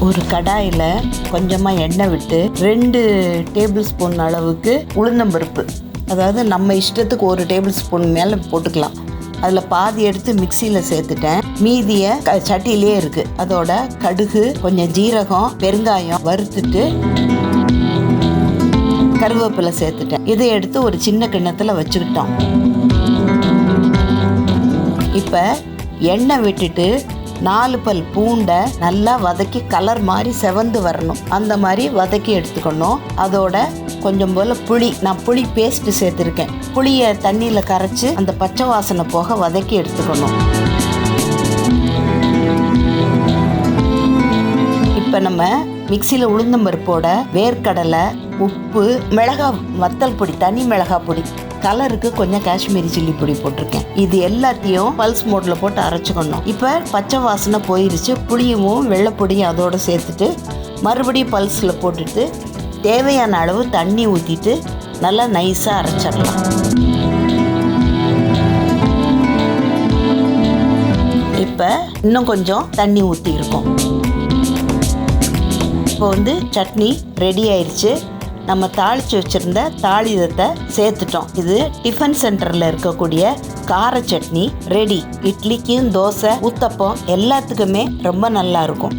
ஒரு கடாயில் கொஞ்சமாக எண்ணெய் விட்டு 2 டேபிள் ஸ்பூன் அளவுக்கு உளுந்தம்பருப்பு, அதாவது நம்ம இஷ்டத்துக்கு 1 டேபிள் ஸ்பூன் மேலே போட்டுக்கலாம். அதில் பாதி எடுத்து மிக்சியில் சேர்த்துட்டேன். மீதியை சட்டியிலே இருக்குது. அதோட கடுகு, கொஞ்சம் ஜீரகம், பெருங்காயம் வறுத்துட்டு கருவேப்பிலை சேர்த்துட்டேன். இதை எடுத்து ஒரு சின்ன கிண்ணத்தில் வச்சுக்கிட்டோம். இப்போ எண்ணெய் விட்டுட்டு 4 பல் பூண்டை நல்லா வதக்கி கலர் மாதிரி செவந்து வரணும். அந்த மாதிரி வதக்கி எடுத்துக்கணும். அதோட கொஞ்சம் போல் புளி, நான் புளி பேஸ்ட்டு சேர்த்துருக்கேன். புளியை தண்ணியில் கரைச்சி அந்த பச்சை வாசனை போக வதக்கி எடுத்துக்கணும். இப்போ நம்ம மிக்சியில் உளுந்தம்பருப்போட வேர்க்கடலை, உப்பு, மிளகாய் வத்தல் பொடி, தனி மிளகாய் பொடி, கலருக்கு கொஞ்சம் காஷ்மீரி சில்லி பொடி போட்டிருக்கேன். இது எல்லாத்தையும் பல்ஸ் மோடில் போட்டு அரைச்சிக்கணும். இப்போ பச்சை வாசனை போயிருச்சு. புளியும் வெள்ளைப்பொடியும் அதோடு சேர்த்துட்டு மறுபடியும் பல்ஸில் போட்டுட்டு தேவையான அளவு தண்ணி ஊற்றிட்டு நல்லா நைஸாக அரைச்சிடலாம். இப்போ இன்னும் கொஞ்சம் தண்ணி ஊற்றிருக்கோம். இப்போ சட்னி ரெடி ஆயிடுச்சு. நம்ம தாளித்து வச்சுருந்த தாளிதத்தை சேர்த்துட்டோம். இது டிஃபன் சென்டரில் இருக்கக்கூடிய கார சட்னி ரெடி. இட்லிக்கும், தோசை, ஊத்தப்பம் எல்லாத்துக்குமே ரொம்ப நல்லா இருக்கும்.